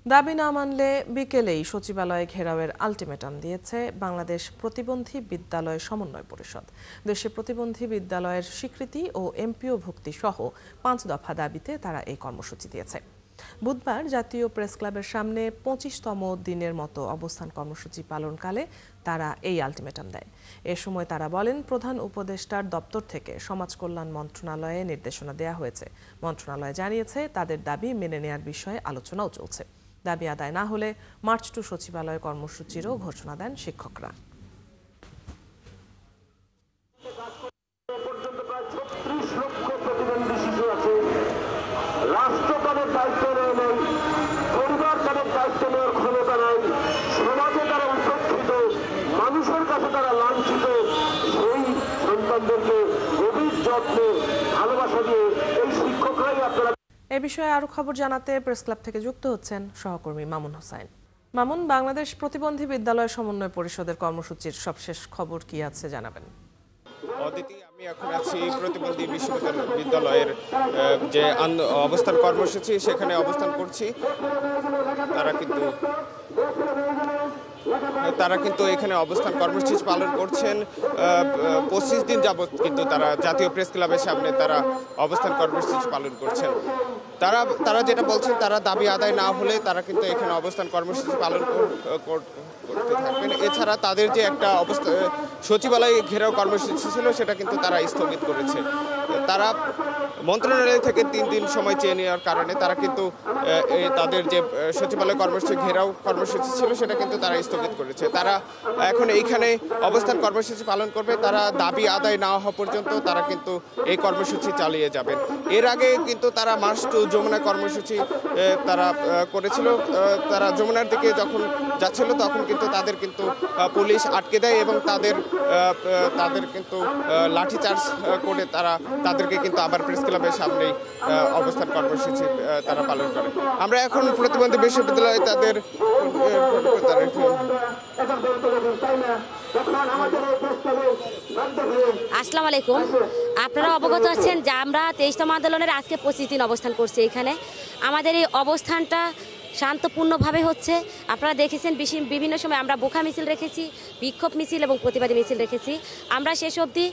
দাবি না মানলে বিকেলেই সচিবালয়ে ঘেরাওয়ের আলটিমেটাম দিয়েছে বাংলাদেশ প্রতিবন্ধী বিদ্যালয় সমন্বয় পরিষদ। দেশে প্রতিবন্ধী বিদ্যালয়ের স্বীকৃতি ও এমপিও ভুক্তি সহ 5 দফা দাবিতে তারা এই কর্মসূচি দিয়েছে। বুধবার জাতীয় প্রেস ক্লাবের সামনে 25তম দিনের মতো অবস্থান কর্মসূচি পালনকালে তারা এই আলটিমেটাম দেয়। এ সময় তারা বলেন, প্রধান উপদেষ্টার দপ্তর থেকে সমাজ কল্যাণ মন্ত্রণালয়ে নির্দেশনা দেওয়া হয়েছে। মন্ত্রণালয় জানিয়েছে তাদের দাবি মেনে নেওয়ার বিষয়ে আলোচনাও চলছে। দাবি আদায় না হলে মার্চ টু সচিবালয় কর্মসূচিরও ঘোষণা দেন শিক্ষকরা। মানুষের কাছে তারা লাঞ্ছিত, সেই সন্তানদেরকে গভীর যত্নে ভালোবাসা দিয়ে এই শিক্ষকরাই আপনারা। এ বিষয়ে আরো খবর জানাতে প্রেস ক্লাব থেকে যুক্ত হচ্ছেন সহকর্মী মামুন হোসাইন। মামুন, বাংলাদেশ প্রতিবন্ধী বিদ্যালয় সমন্বয় পরিষদের কর্মসূচির সবশেষ খবর কি আছে জানাবেন? অদিতি, আমি এখন আছি প্রতিবন্ধী বিশ্ববিদ্যালয়ের যে অবস্থান কর্মসূচি সেখানে অবস্থান করছি। তারা কিন্তু এখানে অবস্থান কর্মসূচি পালন করছেন 25 দিন যাবৎ। কিন্তু তারা জাতীয় প্রেস ক্লাবের সামনে তারা অবস্থান কর্মসূচি পালন করছেন। তারা যেটা বলছেন, তারা দাবি আদায় না হলে তারা কিন্তু এখানে অবস্থান কর্মসূচি পালন করতে থাকবেন। এছাড়া তাদের যে একটা সচিবালয় ঘেরাও কর্মসূচি ছিল সেটা কিন্তু তারা স্থগিত করেছে। তারা মন্ত্রণালয় থেকে 3 দিন সময় চেয়ে নেওয়ার কারণে তারা কিন্তু তাদের যে সচিবালয় কর্মসূচি ঘেরাও কর্মসূচি ছিল সেটা কিন্তু তারা স্থগিত করেছে। তারা এখন এইখানে অবস্থান কর্মসূচি পালন করবে। তারা দাবি আদায় না হওয়া পর্যন্ত তারা কিন্তু এই কর্মসূচি চালিয়ে যাবেন। এর আগে কিন্তু তারা মার্চ টু যমুনা কর্মসূচি তারা করেছিল। তারা যমুনার দিকে যখন যাচ্ছিল তখন কিন্তু তাদের কিন্তু পুলিশ আটকে দেয় এবং তাদের কিন্তু লাঠিচার্জ করে তাদেরকে কিন্তু আবার প্রেস ক্লাবের সামনেই অবস্থান কর্মসূচি তারা পালন করে। আমরা এখন প্রতিবন্ধী বিশ্ববিদ্যালয়ে তাদের আসসালামু আলাইকুম। আপনারা অবগত আছেন যে আমরা 23তম আন্দোলনের আজকে 25 দিন অবস্থান করছি। এখানে আমাদের এই অবস্থানটা শান্তপূর্ণভাবে হচ্ছে। আপনারা দেখেছেন বিভিন্ন সময় আমরা বোখা মিছিল রেখেছি, বিক্ষোভ মিছিল এবং প্রতিবাদী মিছিল রেখেছি। আমরা শেষ অবধি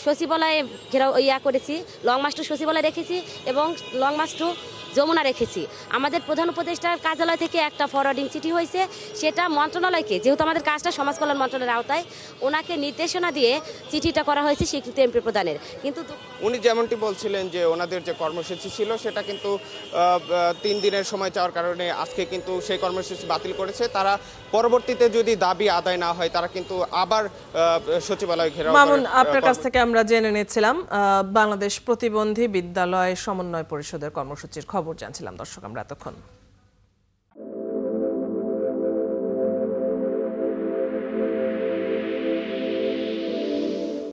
সচিবালয়ে ঘেরাও করেছি, লং মার্চ টু সচিবালয় রেখেছি এবং লং মার্চ টু যমুনা রেখেছি। আমাদের প্রধান উপদেষ্টার কার্যালয় থেকে একটা ফরওয়ার্ডিং চিঠি হয়েছে, সেটা মন্ত্রণালয়কে, যেহেতু আমাদের কাজটা সমাজ কল্যাণ মন্ত্রণালয়ের আওতায়, ওনাকে নির্দেশনা দিয়ে চিঠিটা করা হয়েছে স্বীকৃতি এমপি প্রদানের। কিন্তু উনি যেমনটি বলছিলেন যে ওনাদের যে কর্মসূচি ছিল সেটা কিন্তু 3 দিনের সময় চাওয়ার কারণে আজকে কিন্তু সেই কর্মসূচি বাতিল করেছে। তারা পরবর্তীতে যদি দাবি আদায় না হয় তারা কিন্তু আবার সচিবালয় ঘেরাও। মামুন, আপনার কাছ থেকে আমরা জেনে নিচ্ছিলাম বাংলাদেশ প্রতিবন্ধী বিদ্যালয় সমন্বয় পরিষদের কর্মসূচির খবর জানছিলাম দর্শক আমরা এতক্ষণ।